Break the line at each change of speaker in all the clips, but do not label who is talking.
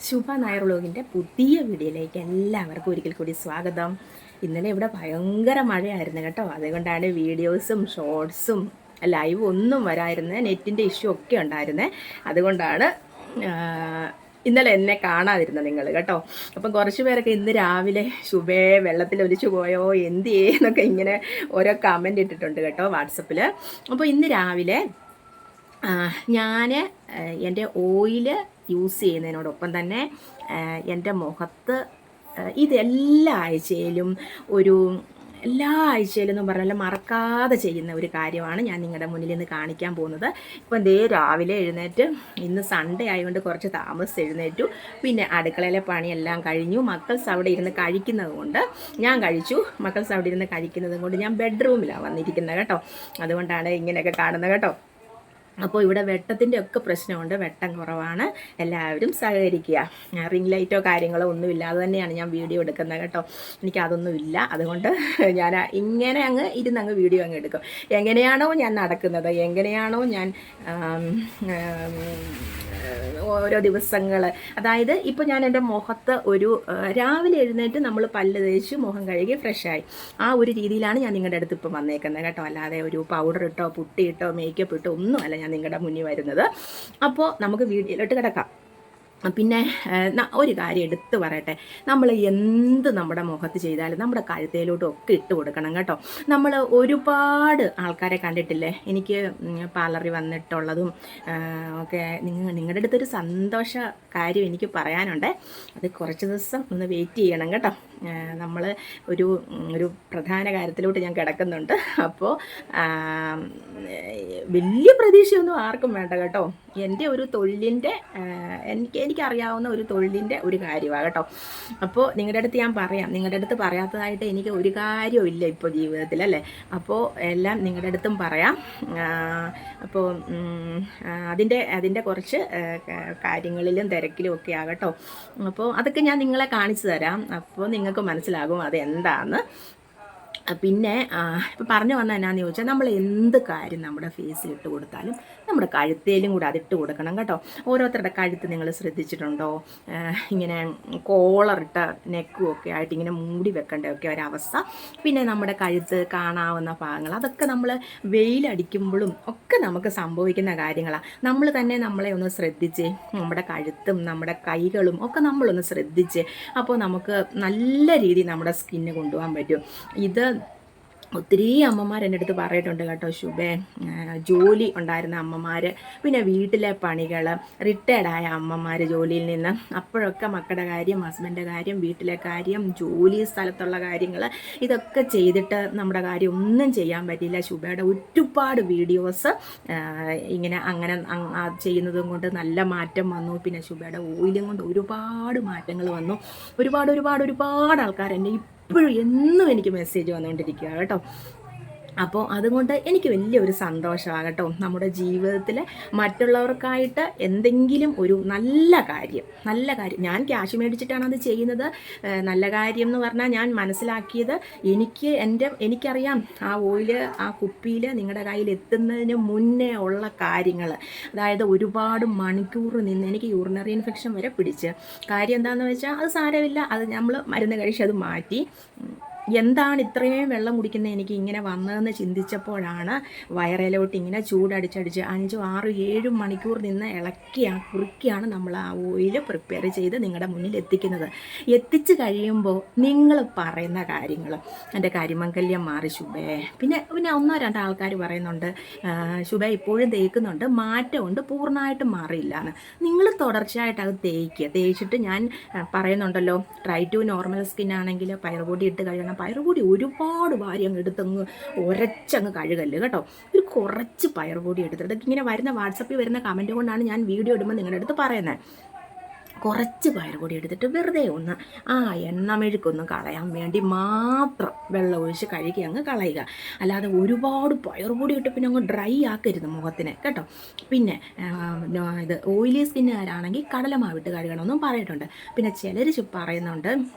ശുഭ നായർ വ്ളോഗിൻ്റെ പുതിയ വീഡിയോയിലേക്ക് എല്ലാവർക്കും ഒരിക്കൽ കൂടി സ്വാഗതം. ഇന്നലെ ഇവിടെ ഭയങ്കര മഴയായിരുന്നു കേട്ടോ. അതുകൊണ്ടാണ് വീഡിയോസും ഷോർട്സും ലൈവ് ഒന്നും വരായിരുന്നത്. നെറ്റിൻ്റെ ഇഷ്യൂ ഒക്കെ ഉണ്ടായിരുന്നേ. അതുകൊണ്ടാണ് ഇന്നലെ എന്നെ കാണാതിരുന്നത് നിങ്ങൾ കേട്ടോ. അപ്പം കുറച്ച് പേരൊക്കെ ഇന്ന് രാവിലെ ശുഭേ വെള്ളത്തിൽ ഒലിച്ചു പോയോ എന്തിയേ എന്നൊക്കെ ഇങ്ങനെ ഓരോ കമൻ്റ് ഇട്ടിട്ടുണ്ട് കേട്ടോ വാട്സപ്പിൽ. അപ്പോൾ ഇന്ന് രാവിലെ ഞാൻ എൻ്റെ ഓയില് യൂസ് ചെയ്യുന്നതിനോടൊപ്പം തന്നെ എൻ്റെ മുഖത്ത് ഇതെല്ലാ ആഴ്ചയിലും എല്ലാ ആഴ്ചയിലെന്നും പറഞ്ഞാൽ മറക്കാതെ ചെയ്യുന്ന ഒരു കാര്യമാണ് ഞാൻ നിങ്ങളുടെ മുന്നിൽ നിന്ന് കാണിക്കാൻ പോകുന്നത്. ഇപ്പം ദേ രാവിലെ എഴുന്നേറ്റ്, ഇന്ന് സൺഡേ ആയതുകൊണ്ട് കുറച്ച് താമസിച്ച് എഴുന്നേറ്റു. പിന്നെ അടുക്കളയിലെ പണിയെല്ലാം കഴിഞ്ഞു. മക്കൾസ് അവിടെ ഇരുന്ന് കഴിക്കുന്നത് കൊണ്ട് ഞാൻ കഴിച്ചു. മക്കൾസ് അവിടെ ഇരുന്ന് കഴിക്കുന്നത് കൊണ്ട് ഞാൻ ബെഡ്റൂമിലാണ് വന്നിരിക്കുന്നത് കേട്ടോ. അതുകൊണ്ടാണ് ഇങ്ങനെയൊക്കെ കാണുന്നത് കേട്ടോ. അപ്പോൾ ഇവിടെ വെട്ടത്തിൻ്റെ ഒക്കെ പ്രശ്നമുണ്ട്, വെട്ടം കുറവാണ്. എല്ലാവരും സഹകരിക്കുക. റിംഗ് ലൈറ്റോ കാര്യങ്ങളോ ഒന്നുമില്ല, അത് തന്നെയാണ് ഞാൻ വീഡിയോ എടുക്കുന്നത് കേട്ടോ. എനിക്കതൊന്നുമില്ല. അതുകൊണ്ട് ഞാൻ ഇങ്ങനെ ഇരുന്നങ്ങ് വീഡിയോ എടുക്കും. എങ്ങനെയാണോ ഞാൻ നടക്കുന്നത്, എങ്ങനെയാണോ ഞാൻ ഓരോ ദിവസങ്ങൾ, അതായത് ഇപ്പോൾ ഞാൻ എൻ്റെ മുഖത്ത് രാവിലെ എഴുന്നേറ്റ് നമ്മൾ പല്ല് തേച്ച് മുഖം കഴുകി ഫ്രഷായി, ആ ഒരു രീതിയിലാണ് ഞാൻ നിങ്ങളുടെ അടുത്ത് ഇപ്പം വന്നേക്കുന്നത് കേട്ടോ. അല്ലാതെ ഒരു പൗഡർ ഇട്ടോ പുട്ടി ഇട്ടോ മേക്കപ്പ് ഇട്ടോ ഒന്നുമല്ല ഞാൻ നിങ്ങളുടെ മുന്നിൽ വരുന്നത്. അപ്പോൾ നമുക്ക് വീഡിയോയിലോട്ട് കിടക്കാം. പിന്നെ ഒരു കാര്യം എടുത്തു പറയട്ടെ, നമ്മൾ എന്ത് നമ്മുടെ മുഖത്ത് ചെയ്താലും നമ്മുടെ കഴുത്തേലോട്ടും ഒക്കെ ഇട്ട് കൊടുക്കണം കേട്ടോ. നമ്മൾ ഒരുപാട് ആൾക്കാരെ കണ്ടിട്ടില്ലേ, എനിക്ക് പാർലറിൽ വന്നിട്ടുള്ളതും ഒക്കെ. നിങ്ങളുടെ അടുത്തൊരു സന്തോഷ കാര്യം എനിക്ക് പറയാനുണ്ട്. അത് കുറച്ച് ദിവസം ഒന്ന് വെയിറ്റ് ചെയ്യണം കേട്ടോ. നമ്മൾ ഒരു പ്രധാന കാര്യത്തിലോട്ട് ഞാൻ കിടക്കുന്നുണ്ട്. അപ്പോൾ വലിയ പ്രതീക്ഷയൊന്നും ആർക്കും വേണ്ട കേട്ടോ. എൻ്റെ ഒരു തൊഴിലിൻ്റെ എനിക്കറിയാവുന്ന ഒരു തൊഴിലിൻ്റെ ഒരു കാര്യമാണ് കേട്ടോ. അപ്പോൾ നിങ്ങളുടെ അടുത്ത് ഞാൻ പറയാം, നിങ്ങളുടെ അടുത്ത് പറയാത്തതായിട്ട് എനിക്ക് ഒരു കാര്യവും ഇല്ല ഇപ്പോൾ ജീവിതത്തിൽ, അല്ലേ. അപ്പോൾ എല്ലാം നിങ്ങളുടെ അടുത്തും പറയാം. അപ്പോൾ അതിൻ്റെ കുറച്ച് കാര്യങ്ങളിലും തിരക്കിലും ഒക്കെ ആകട്ടോ. അപ്പോൾ അതൊക്കെ ഞാൻ നിങ്ങളെ കാണിച്ചു തരാം. അപ്പോൾ നിങ്ങൾക്ക് മനസ്സിലാകും അതെന്താന്ന്. പിന്നെ ഇപ്പം പറഞ്ഞു വന്നാൽ എന്നാന്ന് ചോദിച്ചാൽ, നമ്മൾ എന്ത് കാര്യം നമ്മുടെ ഫേസിൽ ഇട്ട് കൊടുത്താലും നമ്മുടെ കഴുത്തേലും കൂടെ അതിട്ട് കൊടുക്കണം കേട്ടോ. ഓരോരുത്തരുടെ കഴുത്ത് നിങ്ങൾ ശ്രദ്ധിച്ചിട്ടുണ്ടോ? ഇങ്ങനെ കോളറിട്ട നെക്കും ഒക്കെ ആയിട്ട് ഇങ്ങനെ മൂടി വെക്കേണ്ടതൊക്കെ ഒരവസ്ഥ. പിന്നെ നമ്മുടെ കഴുത്ത് കാണാവുന്ന ഭാഗങ്ങൾ, അതൊക്കെ നമ്മൾ വെയിലടിക്കുമ്പോഴും ഒക്കെ നമുക്ക് സംഭവിക്കുന്ന കാര്യങ്ങളാണ്. നമ്മൾ തന്നെ നമ്മളെ ഒന്ന് ശ്രദ്ധിച്ച്, നമ്മുടെ കഴുത്തും നമ്മുടെ കൈകളും ഒക്കെ നമ്മളൊന്ന് ശ്രദ്ധിച്ച്, അപ്പോൾ നമുക്ക് നല്ല രീതിയിൽ നമ്മുടെ സ്കിന്ന് കൊണ്ടുപോകാൻ പറ്റും. ഇത് ഒത്തിരി അമ്മമാർ എൻ്റെ അടുത്ത് പറഞ്ഞിട്ടുണ്ട് കേട്ടോ. ശുഭേ, ജോലി ഉണ്ടായിരുന്ന അമ്മമാർ, പിന്നെ വീട്ടിലെ പണികൾ, റിട്ടയർഡായ അമ്മമാർ ജോലിയിൽ നിന്ന്, അപ്പോഴൊക്കെ മക്കളുടെ കാര്യം, ഹസ്ബൻഡിൻ്റെ കാര്യം, വീട്ടിലെ കാര്യം, ജോലി സ്ഥലത്തുള്ള കാര്യങ്ങൾ, ഇതൊക്കെ ചെയ്തിട്ട് നമ്മുടെ കാര്യം ഒന്നും ചെയ്യാൻ പറ്റില്ല. ശുഭയുടെ ഒരുപാട് വീഡിയോസ് ഇങ്ങനെ അങ്ങനെ ചെയ്യുന്നതും കൊണ്ട് നല്ല മാറ്റം വന്നു. പിന്നെ ശുഭയുടെ ഓയിലും കൊണ്ട് ഒരുപാട് മാറ്റങ്ങൾ വന്നു. ഒരുപാട് ആൾക്കാർ എന്നെ ഇപ്പോഴും എന്നും എനിക്ക് മെസ്സേജ് വന്നുകൊണ്ടിരിക്കുക കേട്ടോ. അപ്പോൾ അതുകൊണ്ട് എനിക്ക് വലിയൊരു സന്തോഷമാണ് കേട്ടോ. നമ്മുടെ ജീവിതത്തിൽ മറ്റുള്ളവർക്കായിട്ട് എന്തെങ്കിലും ഒരു നല്ല കാര്യം ഞാൻ ക്യാഷ് മേടിച്ചിട്ടാണ് അത് ചെയ്യുന്നത്. നല്ല കാര്യം എന്ന് പറഞ്ഞാൽ ഞാൻ മനസ്സിലാക്കിയത്, എനിക്കറിയാം ആ ഓയിൽ ആ കുപ്പിയിൽ നിങ്ങളുടെ കയ്യിൽ എത്തുന്നതിന് മുന്നേ ഉള്ള കാര്യങ്ങൾ. അതായത് ഒരുപാട് മണിക്കൂർ നിന്ന് എനിക്ക് യൂറിനറി ഇൻഫെക്ഷൻ വരെ പിടിച്ച്. കാര്യം എന്താണെന്ന് വെച്ചാൽ, അത് സാരമില്ല, അത് നമ്മൾ മരുന്ന് കഴിച്ച് അത് മാറ്റി. എന്താണ് ഇത്രയും വെള്ളം കുടിക്കുന്നത് എനിക്ക് ഇങ്ങനെ വന്നതെന്ന് ചിന്തിച്ചപ്പോഴാണ് വയറിലോട്ട് ഇങ്ങനെ ചൂടടിച്ചടിച്ച് 5, 6, 7 മണിക്കൂർ നിന്ന് കുറുക്കിയാണ് നമ്മൾ ആ ഓയിൽ പ്രിപ്പയർ ചെയ്ത് നിങ്ങളുടെ മുന്നിൽ എത്തിക്കുന്നത്. എത്തിച്ച് കഴിയുമ്പോൾ നിങ്ങൾ പറയുന്ന കാര്യങ്ങൾ, എൻ്റെ കരിമംഗല്യം മാറി ശുഭേ. പിന്നെ 1-2 ആൾക്കാർ പറയുന്നുണ്ട്, ശുഭ ഇപ്പോഴും തേക്കുന്നുണ്ട്, മാറ്റമുണ്ട്, പൂർണ്ണമായിട്ടും മാറിയില്ല എന്ന്. നിങ്ങൾ തുടർച്ചയായിട്ട് അത് തേച്ചിട്ട് ഞാൻ പറയുന്നുണ്ടല്ലോ, ട്രൈ ടു നോർമൽ സ്കിൻ ആണെങ്കിൽ പയറുപൊടി ഇട്ട് കഴിയണം. പയറുപൊടി ഒരുപാട് വാരി അങ്ങ് എടുത്തങ്ങ് ഉരച്ചങ്ങ് കഴുകല്ല് കേട്ടോ. ഒരു കുറച്ച് പയറുപൊടി എടുത്തിട്ട്, ഇങ്ങനെ വരുന്ന വാട്സപ്പിൽ വരുന്ന കമൻറ്റ് കൊണ്ടാണ് ഞാൻ വീഡിയോ ഇടുമ്പോൾ നിങ്ങളുടെ അടുത്ത് പറയുന്നത്. കുറച്ച് പയറുപൊടി എടുത്തിട്ട് വെറുതെ ഒന്ന് എണ്ണമെഴുക്കൊന്ന് കളയാൻ വേണ്ടി മാത്രം വെള്ളം ഒഴിച്ച് കഴുകി അങ്ങ് കളയുക. അല്ലാതെ ഒരുപാട് പയറുപൊടി ഇട്ട് പിന്നെ അങ്ങ് ഡ്രൈ ആക്കരുത് മുഖത്തിനെ കേട്ടോ. പിന്നെ ഇത് ഓയിലി സ്കിന്നുകാരാണെങ്കിൽ കടലമാവിട്ട് കഴുകണമെന്നും പറഞ്ഞിട്ടുണ്ട്. പിന്നെ ചിലർ പറയുന്നുണ്ട്,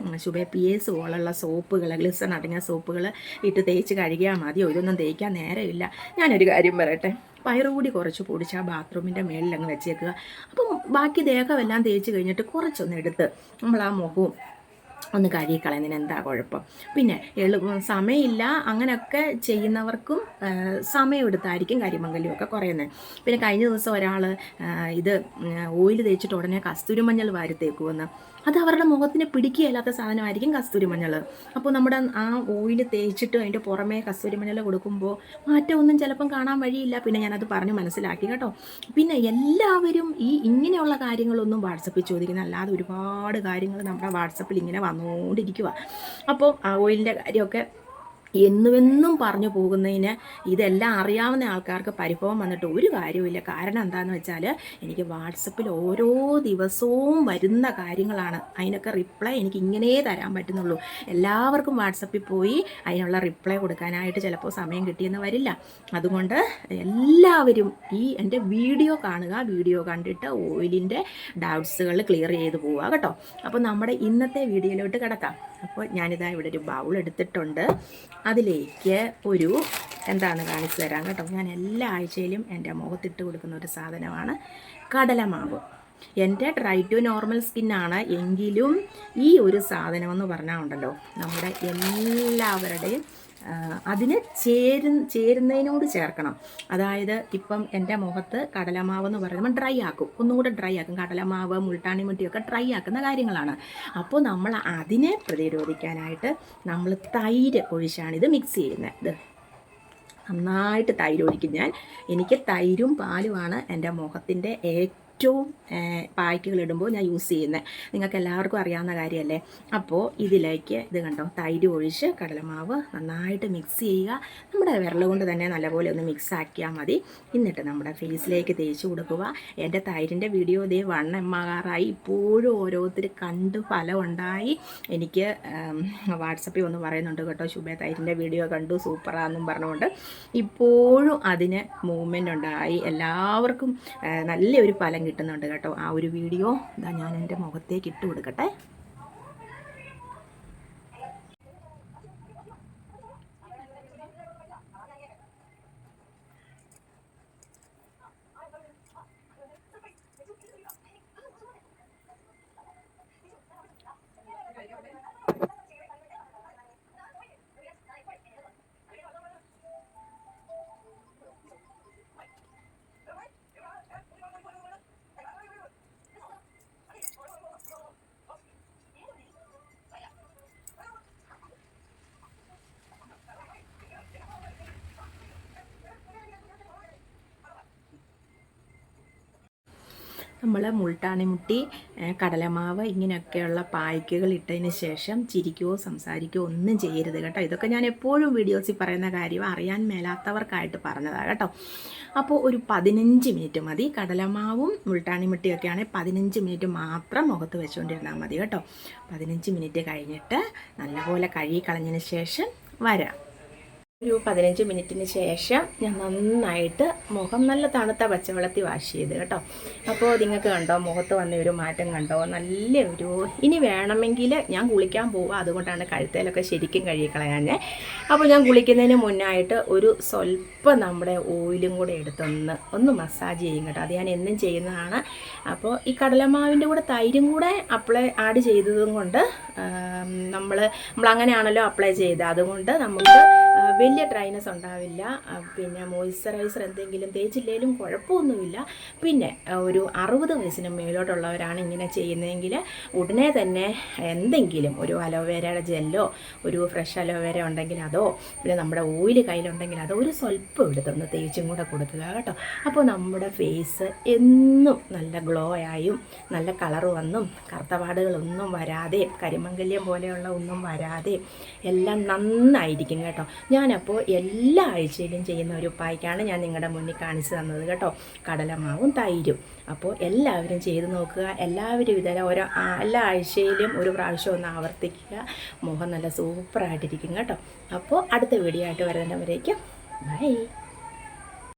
ശുഭ PS പോലുള്ള സോപ്പുകൾ, ഗ്ലിസറിൻ അടങ്ങിയ സോപ്പുകൾ ഇട്ട് തേച്ച് കഴുകിയാൽ മതിയോ, ഇതൊന്നും തേക്കാൻ നേരമില്ല. ഞാനൊരു കാര്യം പറയട്ടെ, പയറുകൂടി കുറച്ച് പൊടിച്ച് ആ ബാത്റൂമിൻ്റെ മേളിൽ അങ്ങ് വെച്ചേക്കുക. അപ്പം ബാക്കി ദേഹമെല്ലാം തേച്ച് കഴിഞ്ഞിട്ട് കുറച്ചൊന്ന് എടുത്ത് നമ്മൾ ആ മുഖവും ഒന്ന് കഴുകിക്കളയുന്നതിന് എന്താ കുഴപ്പം? പിന്നെ സമയമില്ല അങ്ങനെയൊക്കെ ചെയ്യുന്നവർക്കും സമയമെടുത്തായിരിക്കും കരിമംഗല്യമൊക്കെ കുറയുന്നത്. പിന്നെ കഴിഞ്ഞ ദിവസം ഒരാൾ ഇത് ഓയിൽ തേച്ചിട്ട് ഉടനെ കസ്തൂരിമഞ്ഞൾ വാരി തേക്കുമെന്ന്. അത് അവരുടെ മുഖത്തിന് പിടിക്കുകയില്ലാത്ത സാധനമായിരിക്കും കസ്തൂരിമഞ്ഞൾ. അപ്പോൾ നമ്മുടെ ആ ഓയിൽ തേച്ചിട്ട് അതിൻ്റെ പുറമേ കസ്തൂരിമഞ്ഞൾ കൊടുക്കുമ്പോൾ മാറ്റമൊന്നും ചിലപ്പം കാണാൻ വഴിയില്ല. പിന്നെ ഞാനത് പറഞ്ഞ് മനസ്സിലാക്കി കേട്ടോ. പിന്നെ എല്ലാവരും ഇങ്ങനെയുള്ള കാര്യങ്ങളൊന്നും വാട്സപ്പിൽ ചോദിക്കുന്ന അല്ലാതെ ഒരുപാട് കാര്യങ്ങൾ നമ്മുടെ വാട്സപ്പിൽ ഇങ്ങനെ വന്നുകൊണ്ടിരിക്കുക. അപ്പോൾ ആ ഓയിലിൻ്റെ കാര്യമൊക്കെ എന്നുമെന്നും പറഞ്ഞു പോകുന്നതിന് ഇതെല്ലാം അറിയാവുന്ന ആൾക്കാർക്ക് പരിഭവം വന്നിട്ട് ഒരു കാര്യമില്ല. കാരണം എന്താണെന്ന് വെച്ചാൽ എനിക്ക് വാട്സപ്പിൽ ഓരോ ദിവസവും വരുന്ന കാര്യങ്ങളാണ്. അതിനൊക്കെ റിപ്ലൈ എനിക്ക് ഇങ്ങനെ തരാൻ പറ്റുന്നുള്ളൂ. എല്ലാവർക്കും വാട്സപ്പിൽ പോയി അതിനുള്ള റിപ്ലൈ കൊടുക്കാനായിട്ട് ചിലപ്പോൾ സമയം കിട്ടിയെന്ന് വരില്ല. അതുകൊണ്ട് എല്ലാവരും എൻ്റെ വീഡിയോ കാണുക. വീഡിയോ കണ്ടിട്ട് ഓയിലിൻ്റെ ഡൗട്ട്സുകൾ ക്ലിയർ ചെയ്ത് പോവുക കേട്ടോ. അപ്പോൾ നമ്മുടെ ഇന്നത്തെ വീഡിയോയിലോട്ട് കിടക്കാം. അപ്പോൾ ഞാനിതാ ഇവിടെ ഒരു ബൗൾ എടുത്തിട്ടുണ്ട്. അതിലേക്ക് ഒരു എന്താണ് കാണിച്ചു തരാം കേട്ടോ. ഞാൻ എല്ലാ ആഴ്ചയിലും എൻ്റെ മുഖത്തിട്ട് കൊടുക്കുന്ന ഒരു സാധനമാണ് കടലമാവ്. എൻ്റെ ഡ്രൈ ടു നോർമൽ സ്കിന്നാണ് എങ്കിലും ഈ ഒരു സാധനമെന്ന് പറഞ്ഞാൽ ഉണ്ടല്ലോ നമ്മുടെ എല്ലാവരുടെയും അതിന് ചേരുന്നതിനോട് ചേർക്കണം. അതായത് ഇപ്പം എൻ്റെ മുഖത്ത് കടലമാവ് എന്ന് പറയുമ്പോൾ ഡ്രൈ ആക്കും, ഒന്നുകൂടെ ഡ്രൈ ആക്കും. കടലമാവ് മുൾട്ടാണി മുട്ടിയൊക്കെ ഡ്രൈ ആക്കുന്ന കാര്യങ്ങളാണ്. അപ്പോൾ നമ്മൾ അതിനെ പ്രതിരോധിക്കാനായിട്ട് നമ്മൾ തൈര് ഒഴിച്ചാണ് ഇത് മിക്സ് ചെയ്യുന്നത്. ഇത് നന്നായിട്ട് തൈര് ഒഴിക്കും ഞാൻ. എനിക്ക് തൈരും പാലുമാണ് എൻ്റെ മുഖത്തിൻ്റെ ഏറ്റവും പായ്ക്കുകൾ ഇടുമ്പോൾ ഞാൻ യൂസ് ചെയ്യുന്നത്. നിങ്ങൾക്ക് എല്ലാവർക്കും അറിയാവുന്ന കാര്യമല്ലേ. അപ്പോൾ ഇതിലേക്ക് ഇത് കണ്ടോ, തൈര് ഒഴിച്ച് കടലമാവ് നന്നായിട്ട് മിക്സ് ചെയ്യുക. നമ്മുടെ വിരൽ കൊണ്ട് തന്നെ നല്ലപോലെ ഒന്ന് മിക്സ് ആക്കിയാൽ മതി. എന്നിട്ട് നമ്മുടെ ഫേസിലേക്ക് തേച്ച് കൊടുക്കുക. എൻ്റെ തൈരിൻ്റെ വീഡിയോ ഇതേ 1 M ആകാറായി. ഇപ്പോഴും ഓരോരുത്തർ കണ്ട് ഫലം ഉണ്ടായി. എനിക്ക് വാട്സപ്പിൽ ഒന്ന് പറയുന്നുണ്ട് കേട്ടോ, ശുഭ തൈരിൻ്റെ വീഡിയോ കണ്ടു സൂപ്പറാണെന്നും പറഞ്ഞുകൊണ്ട്. ഇപ്പോഴും അതിന് മൂവ്മെൻ്റ് ഉണ്ടായി. എല്ലാവർക്കും നല്ലൊരു ഫലം കിട്ടുന്നുണ്ട് കേട്ടോ. ആ ഒരു വീഡിയോ ഇതാ ഞാൻ എൻ്റെ മുഖത്തേക്ക് ഇട്ട് കൊടുക്കട്ടെ. നമ്മൾ മുൾട്ടാണി മുട്ടി, കടലമാവ് ഇങ്ങനെയൊക്കെയുള്ള പായ്ക്കുകൾ ഇട്ടതിന് ശേഷം ചിരിക്കുകയോ സംസാരിക്കുകയോ ഒന്നും ചെയ്യരുത് കേട്ടോ. ഇതൊക്കെ ഞാൻ എപ്പോഴും വീഡിയോസിൽ പറയുന്ന കാര്യം, അറിയാൻ മേലാത്തവർക്കായിട്ട് പറഞ്ഞതാണ് കേട്ടോ. അപ്പോൾ ഒരു 15 മിനിറ്റ് മതി. കടലമാവും മുൾട്ടാണി മുട്ടിയൊക്കെയാണെങ്കിൽ 15 മിനിറ്റ് മാത്രം മുഖത്ത് വെച്ചുകൊണ്ടിരുന്നാൽ മതി കേട്ടോ. 15 മിനിറ്റ് കഴിഞ്ഞിട്ട് നല്ലപോലെ കഴുകി കളഞ്ഞതിന് ശേഷം വരാം. ഒരു 15 മിനിറ്റിന് ശേഷം ഞാൻ നന്നായിട്ട് മുഖം നല്ല തണുത്ത പച്ചവെള്ളത്തിൽ വാഷ് ചെയ്ത് കേട്ടോ. അപ്പോൾ നിങ്ങൾക്ക് കണ്ടോ മുഖത്ത് വന്ന ഒരു മാറ്റം കണ്ടോ? നല്ലൊരു ഇനി വേണമെങ്കിൽ ഞാൻ കുളിക്കാൻ പോവുക, അതുകൊണ്ടാണ് കഴുത്തേലൊക്കെ ശരിക്കും കഴുകിക്കളയാൻ. അപ്പോൾ ഞാൻ കുളിക്കുന്നതിന് മുന്നായിട്ട് ഒരു സ്വല്പം നമ്മുടെ ഓയിലും കൂടെ എടുത്തൊന്ന് മസാജ് ചെയ്യും കേട്ടോ. അത് ഞാൻ എന്നും ചെയ്യുന്നതാണ്. അപ്പോൾ ഈ കടലമാവിൻ്റെ കൂടെ തൈരും കൂടെ ആഡ് ചെയ്തതും കൊണ്ട് നമ്മൾ അങ്ങനെയാണല്ലോ അപ്ലൈ ചെയ്തത്. അതുകൊണ്ട് നമുക്ക് വലിയ ഡ്രൈനെസ് ഉണ്ടാവില്ല. പിന്നെ മോയ്സ്ചറൈസർ എന്തെങ്കിലും തേച്ചില്ലെങ്കിലും കുഴപ്പമൊന്നുമില്ല. പിന്നെ ഒരു 60 വയസ്സിന് മേലോട്ടുള്ളവരാണ് ഇങ്ങനെ ചെയ്യുന്നതെങ്കിൽ ഉടനെ തന്നെ എന്തെങ്കിലും ഒരു അലോവേരയുടെ ജെല്ലോ, ഒരു ഫ്രഷ് അലോവേര ഉണ്ടെങ്കിൽ അതോ, പിന്നെ നമ്മുടെ ഓയിൽ കയ്യിലുണ്ടെങ്കിൽ അതോ ഒരു സ്വല്പം എടുത്തൊന്ന് തേച്ചും കൂടെ കൊടുക്കുക കേട്ടോ. അപ്പോൾ നമ്മുടെ ഫേസ് എന്നും നല്ല ഗ്ലോ ആയും നല്ല കളർ വന്നും കറുത്തപാടുകളൊന്നും വരാതെ കരിമംഗല്യം പോലെയുള്ള ഒന്നും വരാതെ എല്ലാം നന്നായിരിക്കും കേട്ടോ. ഞാനപ്പോൾ എല്ലാ ആഴ്ചയിലും ചെയ്യുന്ന ഒരു പായ്ക്കാണ് ഞാൻ നിങ്ങളുടെ മുന്നിൽ കാണിച്ചു തന്നത് കേട്ടോ, കടലമാവും തൈരും. അപ്പോൾ എല്ലാവരും ചെയ്ത് നോക്കുക. എല്ലാവരും എല്ലാ ആഴ്ചയിലും ഒരു പ്രാവശ്യം ഒന്ന് ആവർത്തിക്കുക. മുഖം നല്ല സൂപ്പറായിട്ടിരിക്കും കേട്ടോ. അപ്പോൾ അടുത്ത വീഡിയോ ആയിട്ട് വരുന്നവരേക്കും ബൈ.